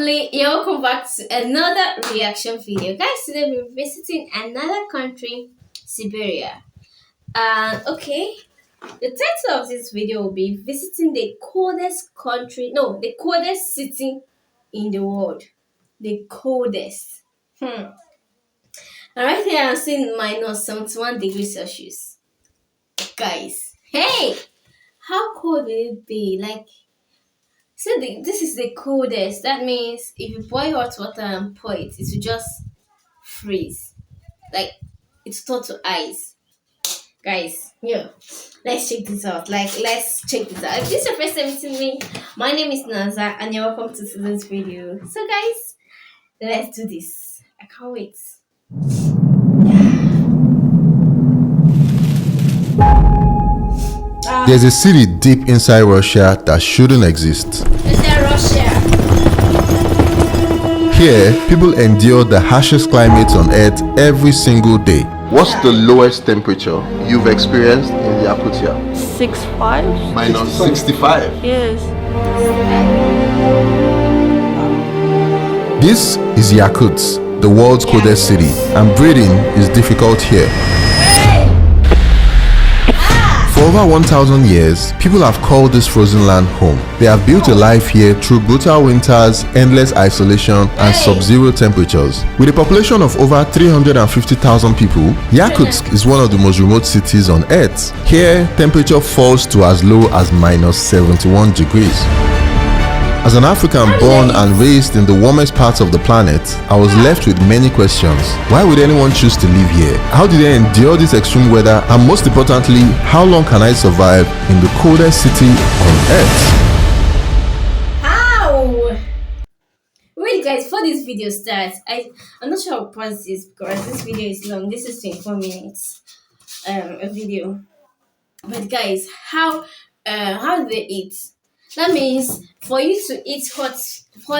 family, you're welcome back to another reaction video. Guys, today we're visiting another country, Siberia. Okay, the title of this video will be visiting the coldest country, no, the coldest city in the world. The coldest. And right here I'm seeing minus 71 degrees Celsius. Guys, hey, how cold will it be? Like, so this is the coldest. That means if you boil hot water and pour it, it will just freeze. Like, it's turn to ice. Guys, yeah. Let's check this out. Let's check this out. If this is your first time meeting me, my name is Naza and you're welcome to today's video. So guys, let's do this. I can't wait. There's a city deep inside Russia that shouldn't exist. Is that Russia? Here, people endure the harshest climates on Earth every single day. What's the lowest temperature you've experienced in Yakutia? 65. Minus 65. Yes. This is Yakutsk, the world's coldest city, and breathing is difficult here. For over 1,000 years, people have called this frozen land home. They have built a life here through brutal winters, endless isolation, and sub-zero temperatures. With a population of over 350,000 people, Yakutsk is one of the most remote cities on Earth. Here, temperature falls to as low as minus 71 degrees. As an African born and raised in the warmest parts of the planet, I was left with many questions. Why would anyone choose to live here? How did they endure this extreme weather? And most importantly, how long can I survive in the coldest city on Earth? How? Wait guys, before this video starts, I'm not sure how to pause this because this video is long. This is 24 minutes a video. But guys, how do they eat? That means for you to eat hot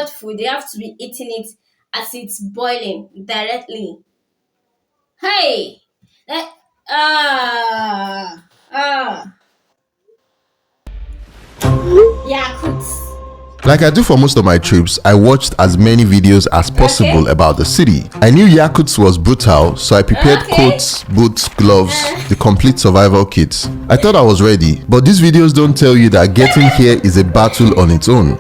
food, they have to be eating it as it's boiling directly. Hey, Yakutsk. Like I do for most of my trips, I watched as many videos as possible about the city. I knew Yakutsk was brutal, so I prepared coats, boots, gloves, the complete survival kit. I thought I was ready, but these videos don't tell you that getting here is a battle on its own.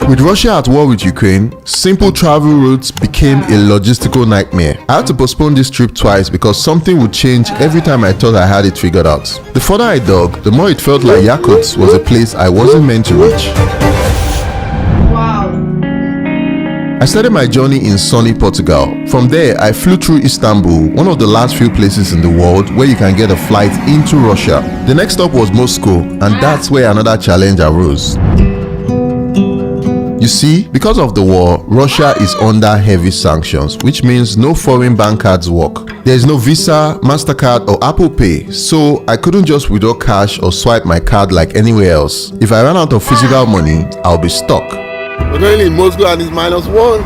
With Russia at war with Ukraine, simple travel routes became a logistical nightmare. I had to postpone this trip twice because something would change every time I thought I had it figured out. The further I dug, the more it felt like Yakutsk was a place I wasn't meant to reach. Wow. I started my journey in sunny Portugal. From there, I flew through Istanbul, one of the last few places in the world where you can get a flight into Russia. The next stop was Moscow, and that's where another challenge arose. You see, because of the war, Russia is under heavy sanctions, which means no foreign bank cards work. There is no Visa, MasterCard or Apple Pay, so I couldn't just withdraw cash or swipe my card like anywhere else. If I ran out of physical money, I'll be stuck. We're going in Moscow and it's -1 and we're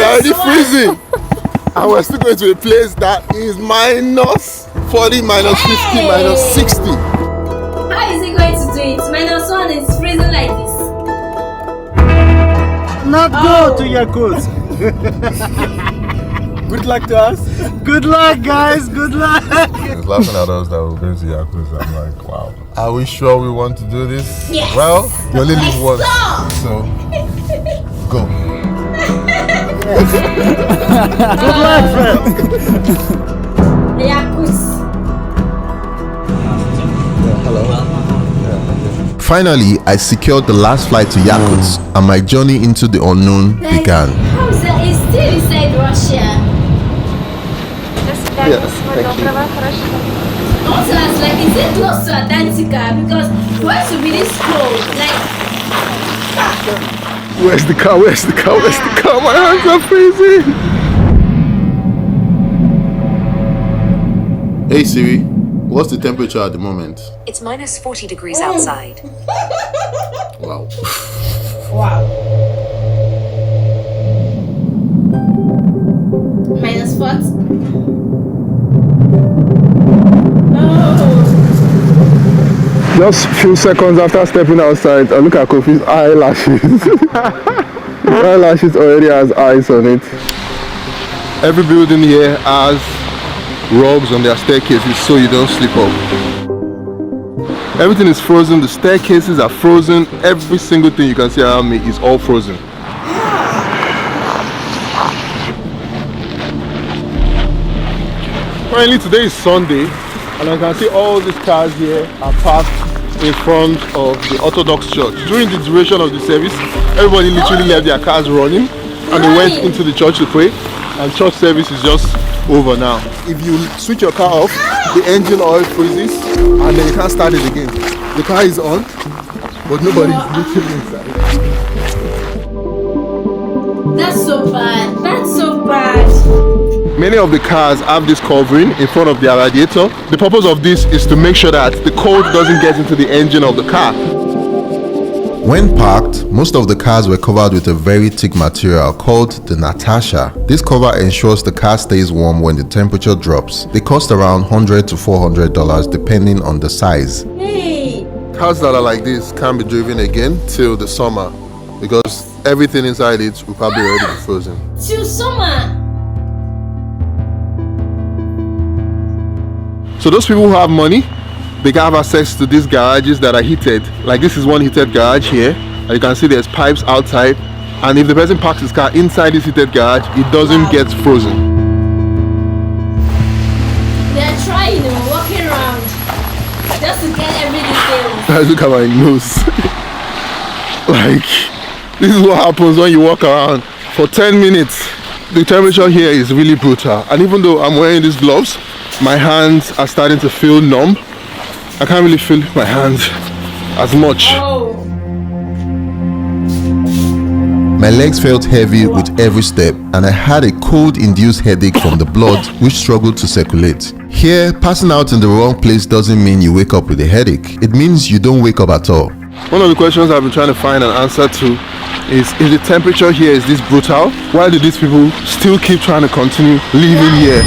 already freezing. And we're still going to a place that is -40, -50, -60. How is he going to do it? -1 is freezing like this. Not go to Yakutsk. Good luck to us. Good luck, guys. Good luck. He's laughing at us that we're going to Yakutsk. I'm like, wow. Are we sure we want to do this? Yes. Well, you only live once, so go. Good luck, friend. Yakutsk. Finally, I secured the last flight to Yakutsk and my journey into the unknown began. How is that? It's still inside Russia. Yes, thank you. Also, I was like, is it close to Antarctica? Because for us to be this cold, like, Where's the car? Where's the car? Where's the car? My hands are freezing. Hey Siri, what's the temperature at the moment? It's -40 degrees outside. Wow. wow. -what? Oh. Just few seconds after stepping outside, I look at Kofi's eyelashes. His eyelashes already has eyes on it. Every building here has rugs on their staircases so you don't slip up. Everything is frozen, the staircases are frozen, every single thing you can see around me is all frozen. Finally, today is Sunday, and I can see all these cars here are parked in front of the Orthodox Church. During the duration of the service, everybody literally left their cars running and they went into the church to pray, and church service is just over now. If you switch your car off, the engine oil freezes and then you can't start it again. The car is on, but nobody is literally inside. That's so bad. That's so bad. Many of the cars have this covering in front of their radiator. The purpose of this is to make sure that the cold doesn't get into the engine of the car. When parked, most of the cars were covered with a very thick material called the Natasha. This cover ensures the car stays warm when the temperature drops. They cost around $100 to $400 depending on the size. Hey. Cars that are like this can't be driven again till the summer because everything inside it will probably already be frozen. Till summer. So those people who have money, they can have access to these garages that are heated. Like this is one heated garage here, and you can see there's pipes outside, and if the person parks his car inside this heated garage, it doesn't get frozen. They're trying, walking around just to get every detail. Guys, look at my nose. Like, this is what happens when you walk around for 10 minutes. The temperature here is really brutal, and even though I'm wearing these gloves, my hands are starting to feel numb. I can't really feel my hands as much. Oh. My legs felt heavy with every step, and I had a cold-induced headache from the blood which struggled to circulate. Here, passing out in the wrong place doesn't mean you wake up with a headache. It means you don't wake up at all. One of the questions I've been trying to find an answer to is if the temperature here is this brutal, why do these people still keep trying to continue living here?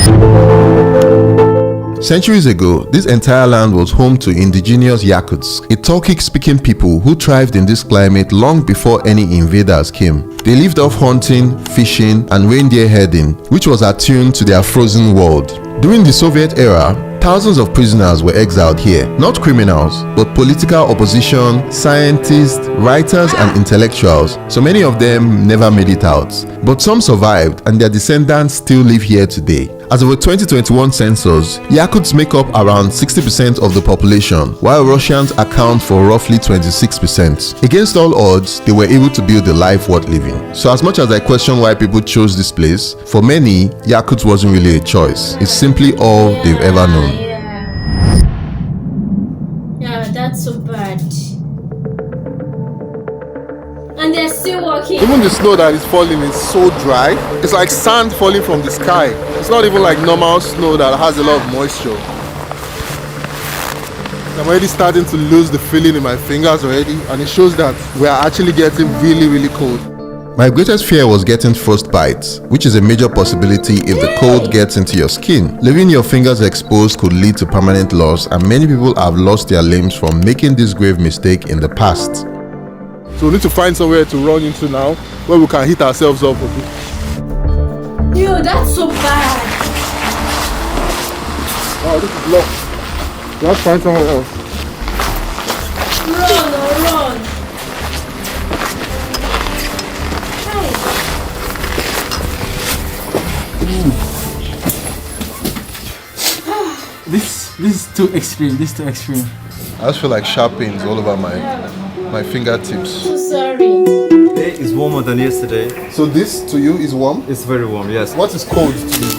Centuries ago, this entire land was home to indigenous Yakuts, a Turkic-speaking people who thrived in this climate long before any invaders came. They lived off hunting, fishing, and reindeer herding, which was attuned to their frozen world. During the Soviet era, thousands of prisoners were exiled here, not criminals, but political opposition, scientists, writers, and intellectuals. So many of them never made it out. But some survived, and their descendants still live here today. As of the 2021 census, Yakuts make up around 60% of the population, while Russians account for roughly 26%. Against all odds, they were able to build a life worth living. So as much as I question why people chose this place, for many, Yakuts wasn't really a choice. It's simply all they've ever known. Yeah, that's so bad. And they're still walking. Even the snow that is falling is so dry. It's like sand falling from the sky. It's not even like normal snow that has a lot of moisture. I'm already starting to lose the feeling in my fingers already, and it shows that we are actually getting really, really cold. My greatest fear was getting frostbite, which is a major possibility if the cold gets into your skin. Leaving your fingers exposed could lead to permanent loss, and many people have lost their limbs from making this grave mistake in the past. So we need to find somewhere to run into now where we can heat ourselves up a bit. Yo, that's so bad. Oh, this is locked. Let's find somewhere else. Run, run. This is too extreme. This is too extreme. I just feel like sharp pains all over my fingertips. So sorry. Today is warmer than yesterday. So this to you is warm? It's very warm, yes. What is cold to you?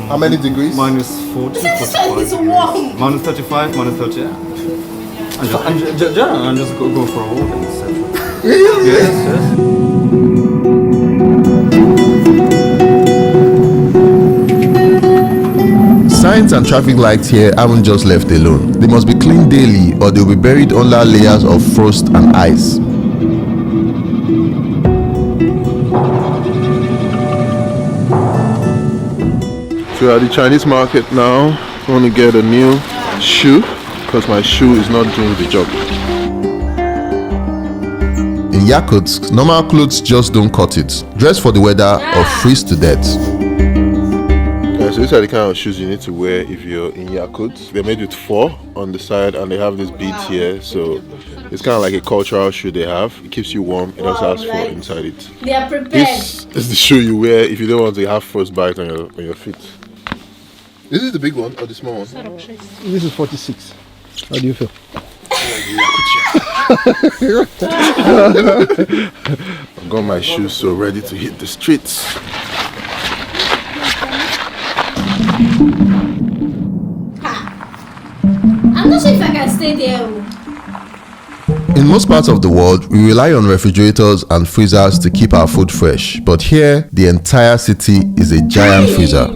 How many degrees? Minus 40, It's 45. warm. Minus 35, minus 30, yeah. And just go for a walk in the central. Really? Yes, yes. Signs and traffic lights here haven't just left alone. They must be cleaned daily or they'll be buried under layers of frost and ice. So we're at the Chinese market now. I want to get a new shoe. because my shoe is not doing the job. In Yakutsk, normal clothes just don't cut it. Dress for the weather or freeze to death. Yeah, so these are the kind of shoes you need to wear if you're in Yakutsk. They're made with 4 on the side and they have this beads here, so it's kind of like a cultural shoe they have. It keeps you warm. It also has 4 inside it. They are prepared. This is the shoe you wear if you don't want to have frostbite on your feet. This is the big one or the small one? This is 46. How do you feel? I've got my shoes so ready to hit the streets. I'm not sure if I can stay there. In most parts of the world, we rely on refrigerators and freezers to keep our food fresh. But here, the entire city is a giant freezer.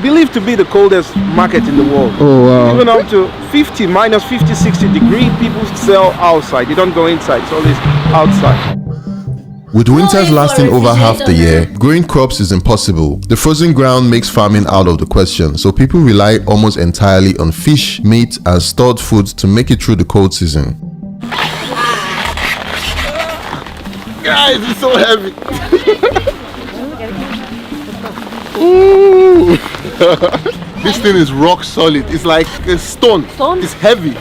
Believed to be the coldest market in the world. Oh wow. Even up to 50, minus 50, 60 degree, people sell outside. They don't go inside. It's always outside. With winters for lasting over half the year, refrigerator. growing crops is impossible. The frozen ground makes farming out of the question, so people rely almost entirely on fish, meat, and stored food to make it through the cold season. Guys, it's so heavy. Ooh. This thing is rock solid. It's like a stone. It's heavy.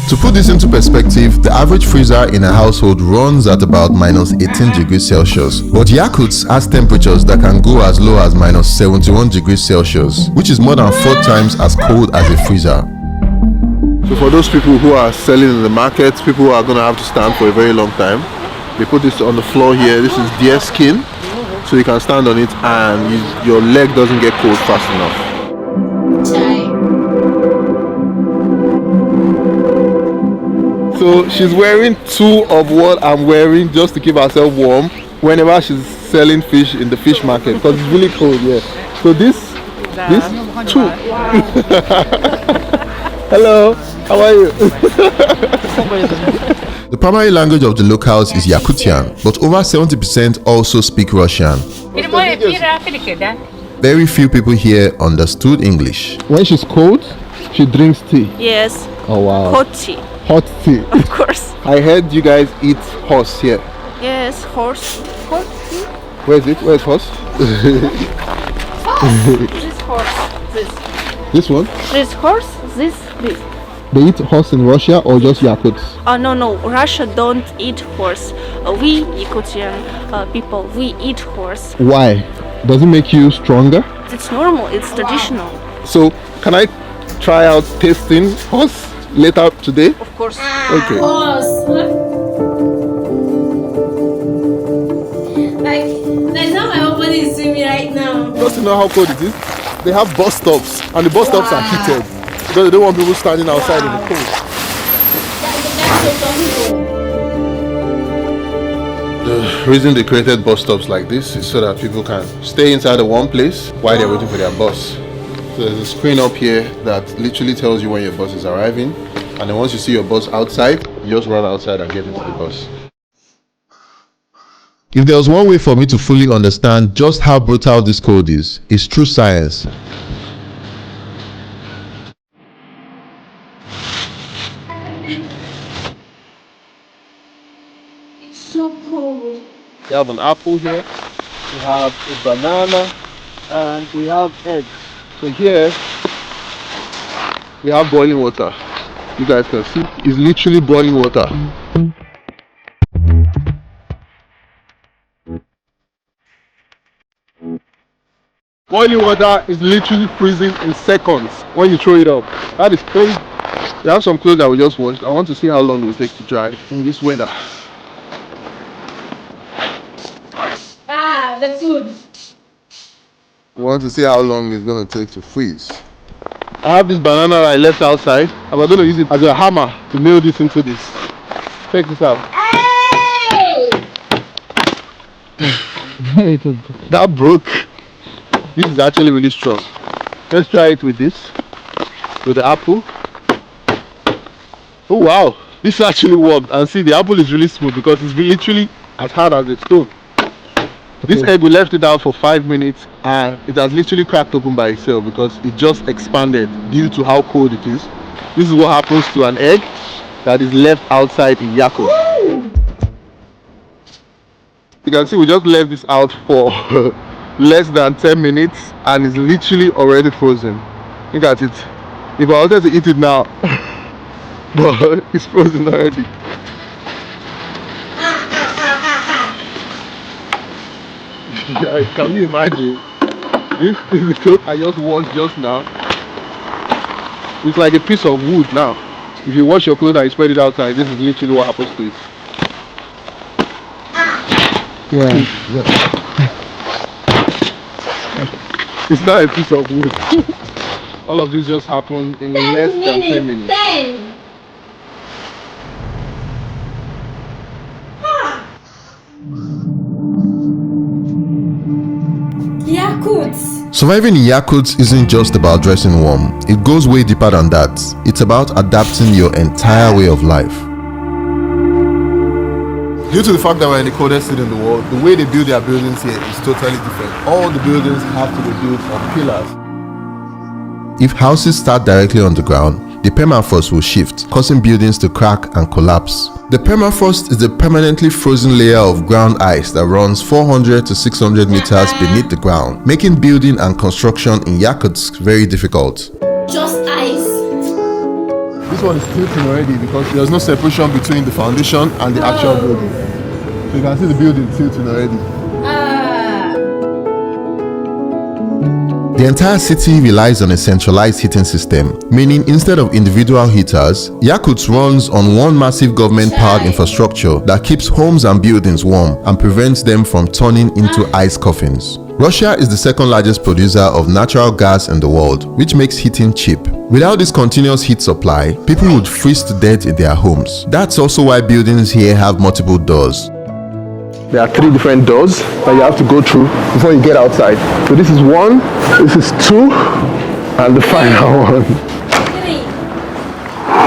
To put this into perspective, the average freezer in a household runs at about minus 18 degrees Celsius. But Yakutsk has temperatures that can go as low as minus 71 degrees Celsius, which is more than 4 times as cold as a freezer. So for those people who are selling in the market, people who are going to have to stand for a very long time, they put this on the floor here. This is deer skin, so you can stand on it and your leg doesn't get cold fast enough. So she's wearing 2 of what I'm wearing just to keep herself warm whenever she's selling fish in the fish market, because it's really cold here. So this 2. Hello, how are you? The primary language of the locals is Yakutian, but over 70% also speak Russian. Very few people here understood English. When she's cold, she drinks tea. Yes, Oh wow. hot tea, Hot tea. of course. I heard you guys eat horse here. Yes, horse. Horse tea. Where is it? Where's horse? This horse. This. This one? This horse. This. They eat horse in Russia or just Yakuts? No. Russia don't eat horse. We Yakutian people, we eat horse. Why? Does it make you stronger? It's normal. It's traditional. So can I try out tasting horse later today? Of course. Okay. Like, that's how my body is doing me right now. Just to know how cold it is, they have bus stops and the bus stops are heated because they don't want people standing outside in the cold. That's so comfortable. The reason they created bus stops like this is so that people can stay inside the one place while they're waiting for their bus. So there's a screen up here that literally tells you when your bus is arriving, and then once you see your bus outside, you just run outside and get into the bus. If there was one way for me to fully understand just how brutal this cold is, it's through science. So cold. We have an apple here. We have a banana, and we have eggs. So here we have boiling water. You guys can see it's literally boiling water. Boiling water is literally freezing in seconds when you throw it up. That is crazy. We have some clothes that we just washed. I want to see how long it will take to dry in this weather. The food. We want to see how long it's going to take to freeze. I have this banana that I left outside, and we're going to use it as a hammer to nail this into this. Check this out. Hey! That broke. This is actually really strong. Let's try it with this, with the apple. Oh wow, this actually worked. And see, the apple is really smooth because it's literally as hard as a stone. This egg, we left it out for 5 minutes and it has literally cracked open by itself because it just expanded due to how cold it is. This is what happens to an egg that is left outside in Yakult. You can see we just left this out for less than 10 minutes and it's literally already frozen. Look at it. If I wanted to eat it now, but it's frozen already. Yeah, can you imagine? This is the clothes I just washed just now. It's like a piece of wood now. If you wash your clothes and you spread it outside, this is literally what happens to it. Yeah. It's not a piece of wood. All of this just happened in less than 10 minutes. Yakult. Surviving in Yakuts isn't just about dressing warm. It goes way deeper than that. It's about adapting your entire way of life. Due to the fact that we're in the coldest city in the world, the way they build their buildings here is totally different. All the buildings have to be built on pillars. If houses start directly on the ground, the permafrost will shift, causing buildings to crack and collapse. The permafrost is a permanently frozen layer of ground ice that runs 400 to 600 meters beneath the ground, making building and construction in Yakutsk very difficult. Just ice. This one is tilting already because there's no separation between the foundation and the actual building. So you can see the building tilting already. The entire city relies on a centralized heating system, meaning instead of individual heaters, Yakutsk runs on one massive government-powered infrastructure that keeps homes and buildings warm and prevents them from turning into ice coffins. Russia is the second largest producer of natural gas in the world, which makes heating cheap. Without this continuous heat supply, people would freeze to death in their homes. That's also why buildings here have multiple doors. There are 3 different doors that you have to go through before you get outside. So this is 1, this is 2, and the final one.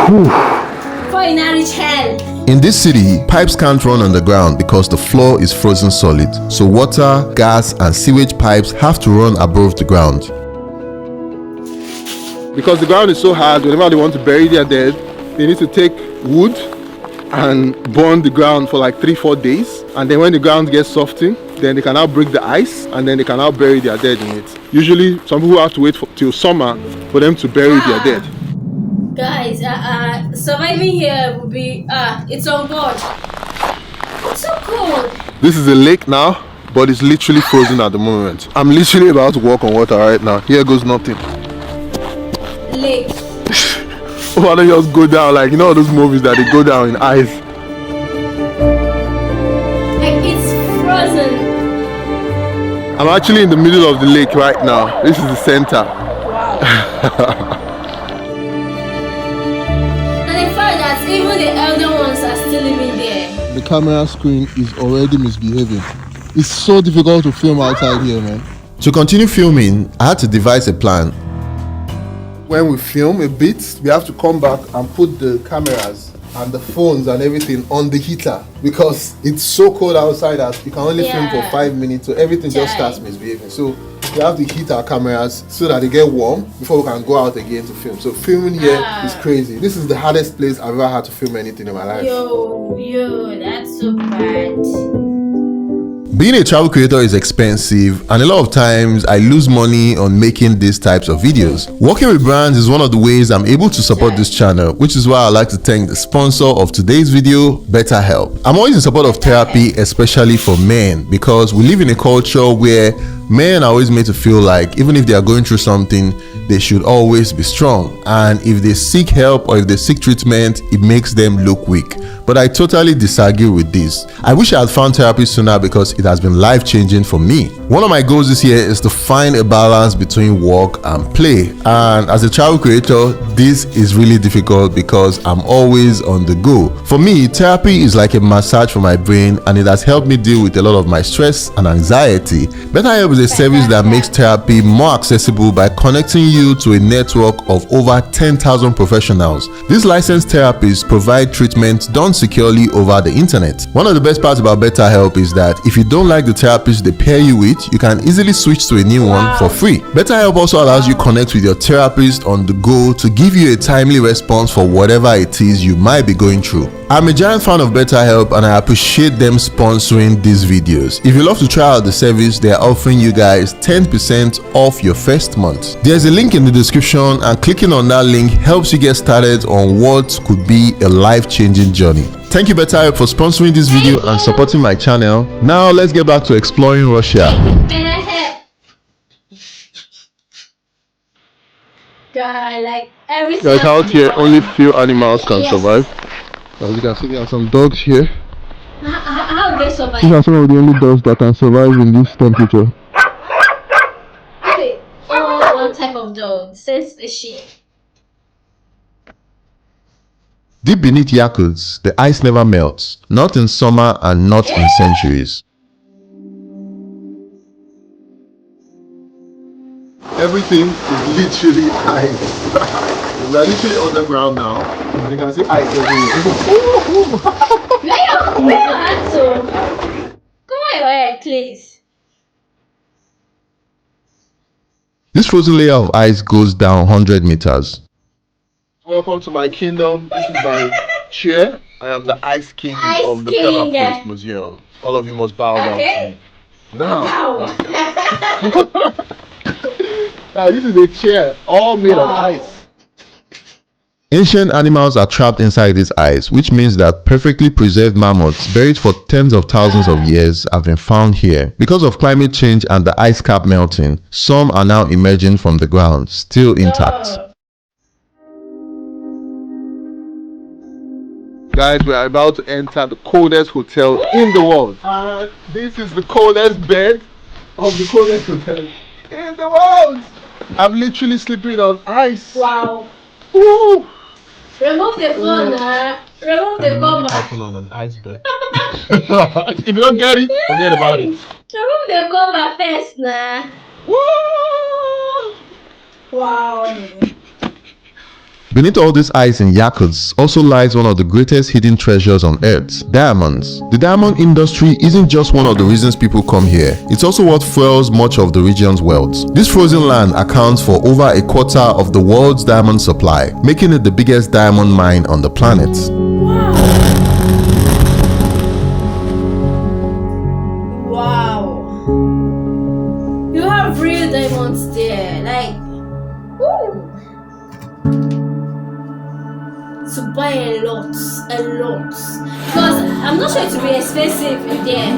3. In this city, pipes can't run underground because the floor is frozen solid. So water, gas, and sewage pipes have to run above the ground. Because the ground is so hard, whenever they want to bury their dead, they need to take wood and burn the ground for like 3-4 days, and then when the ground gets softened, then they can now break the ice and then they can now bury their dead in it. Usually some people have to wait till summer for them to bury their dead. Guys, surviving here will be it's on God. It's so cold. This is a lake now, but it's literally frozen at the moment. I'm literally about to walk on water right now. Here goes nothing. Lake. Why don't you just go down, like, you know those movies that they go down in ice? Like it's frozen. I'm actually in the middle of the lake right now. This is the center. Wow. And the fact that even the elder ones are still living there. The camera screen is already misbehaving. It's so difficult to film outside here, man. To continue filming, I had to devise a plan. When we film a bit, we have to come back and put the cameras and the phones and everything on the heater because it's so cold outside that you can only film for 5 minutes, so everything just starts misbehaving. So we have to heat our cameras so that they get warm before we can go out again to film. So filming here is crazy. This is the hardest place I've ever had to film anything in my life. Yo, that's so bad. Being a travel creator is expensive, and a lot of times I lose money on making these types of videos. Working with brands is one of the ways I'm able to support this channel, which is why I'd like to thank the sponsor of today's video, BetterHelp. I'm always in support of therapy, especially for men, because we live in a culture where men are always made to feel like even if they are going through something, they should always be strong, and if they seek help or if they seek treatment, it makes them look weak. But I totally disagree with this. I wish I had found therapy sooner because it has been life-changing for me. One of my goals this year is to find a balance between work and play, and as a travel creator, this is really difficult because I'm always on the go. For me, therapy is like a massage for my brain, and it has helped me deal with a lot of my stress and anxiety. BetterHelp is a service that makes therapy more accessible by connecting you to a network of over 10,000 professionals. These licensed therapists provide treatment done securely over the internet. One of the best parts about BetterHelp is that if you don't like the therapist they pair you with, you can easily switch to a new one for free. BetterHelp also allows you to connect with your therapist on the go to give you a timely response for whatever it is you might be going through. I'm a giant fan of BetterHelp and I appreciate them sponsoring these videos. If you love to try out the service, they are offering you guys 10% off your first month. There's a link in the description, and clicking on that link helps you get started on what could be a life-changing journey. Thank you BetterHelp for sponsoring this video and supporting my channel. Now let's get back to exploring Russia. God, like every Guys, single out here only few animals can survive. As you can see, there are some dogs here. how they survive? These are some of the only dogs that can survive in this temperature. Okay, one type of dog says a sheep. Deep beneath Yakuts, the ice never melts, not in summer and not in centuries. Everything is literally ice. We are literally underground now. You can see ice everywhere. Where your hands on? Come on your head, please. This frozen layer of ice goes down 100 meters. Welcome to my kingdom. This is my chair. I am the Ice King of the King. Permafrost Museum. All of you must bow down to me. Now. Now, this is a chair all made of ice. Ancient animals are trapped inside this ice, which means that perfectly preserved mammoths buried for tens of thousands of years have been found here. Because of climate change and the ice cap melting, some are now emerging from the ground, still intact. Guys, we are about to enter the coldest hotel in the world. This is the coldest bed of the coldest hotel in the world. I'm literally sleeping on ice. Wow. Woo. Remove the phone, remove the cover. Happen on an ice bed. If you don't get it, forget about it. Remove the cover first, nah. Woo. Wow. Beneath all this ice in Yakuts also lies one of the greatest hidden treasures on earth, diamonds. The diamond industry isn't just one of the reasons people come here, it's also what fuels much of the region's wealth. This frozen land accounts for over a quarter of the world's diamond supply, making it the biggest diamond mine on the planet. Wow. You have real diamonds there, like, woo. To buy a lot. Because I'm not sure it will be expensive in there.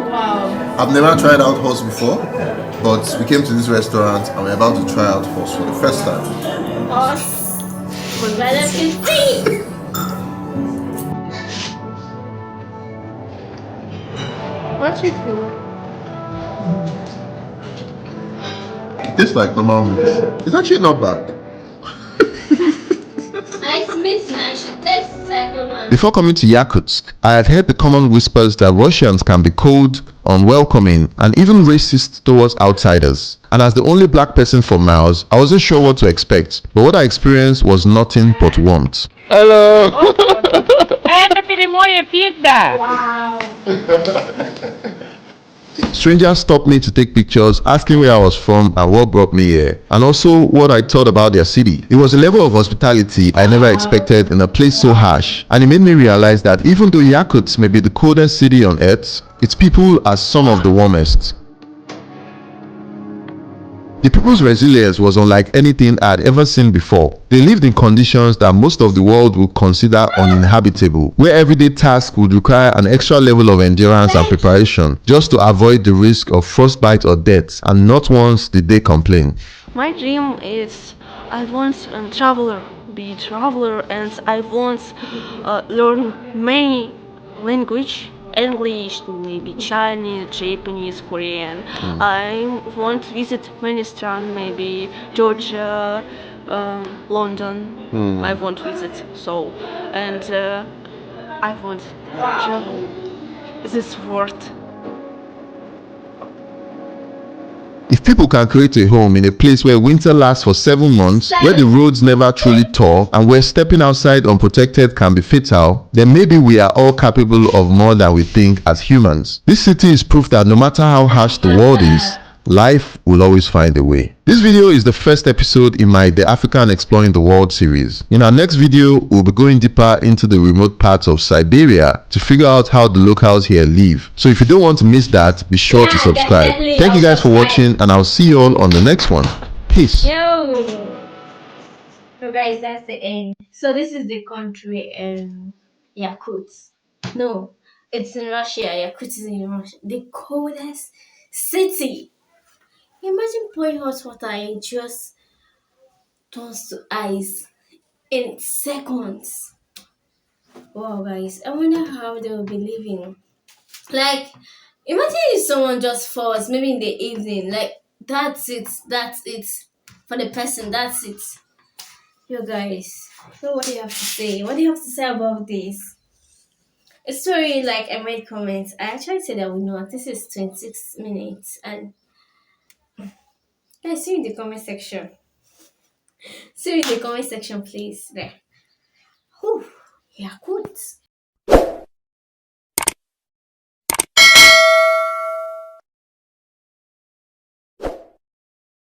Wow. I've never tried out horse before, but we came to this restaurant and we're about to try out horse for the first time. Horse. Developing. What you feel? It tastes like normal meat. It's actually not bad. Nice meat, I should taste second. Before coming to Yakutsk, I had heard the common whispers that Russians can be cold, unwelcoming, and even racist towards outsiders. And as the only black person for miles, I wasn't sure what to expect. But what I experienced was nothing but warmth. Hello. Wow. Strangers stopped me to take pictures, asking where I was from and what brought me here, and also what I thought about their city. It was a level of hospitality I never expected in a place so harsh, and it made me realize that even though Yakuts may be the coldest city on earth, its people are some of the warmest. The people's resilience was unlike anything I had ever seen before. They lived in conditions that most of the world would consider uninhabitable, where everyday tasks would require an extra level of endurance and preparation just to avoid the risk of frostbite or death, and not once did they complain. My dream is I want be a traveler, and I want learn many language English, maybe Chinese, Japanese, Korean. I want to visit many strong, maybe Georgia, London. I want to visit so, and I want to travel this world. If people can create a home in a place where winter lasts for 7 months, where the roads never truly thaw, and where stepping outside unprotected can be fatal, then maybe we are all capable of more than we think as humans. This city is proof that no matter how harsh the world is, life will always find a way. This video is the first episode in my The African Exploring the World series. In our next video, we'll be going deeper into the remote parts of Siberia to figure out how the locals here live. So if you don't want to miss that, be sure to subscribe. Definitely. Thank you guys for watching, and I'll see you all on the next one. Peace. Yo. So guys, that's the end. So this is the country Yakut. No, it's in Russia. Yakut is in Russia. The coldest city. Imagine pouring hot water and it just turns to ice in seconds. Wow, guys, I wonder how they will be living. Like, imagine if someone just falls, maybe in the evening. Like, that's it. That's it for the person. That's it. You guys, so what do you have to say? What do you have to say about this? A story like I made comments. I actually said I would not. This is 26 minutes, and guys, see you in the comment section. See you in the comment section, please. There. Whew. Yeah, good.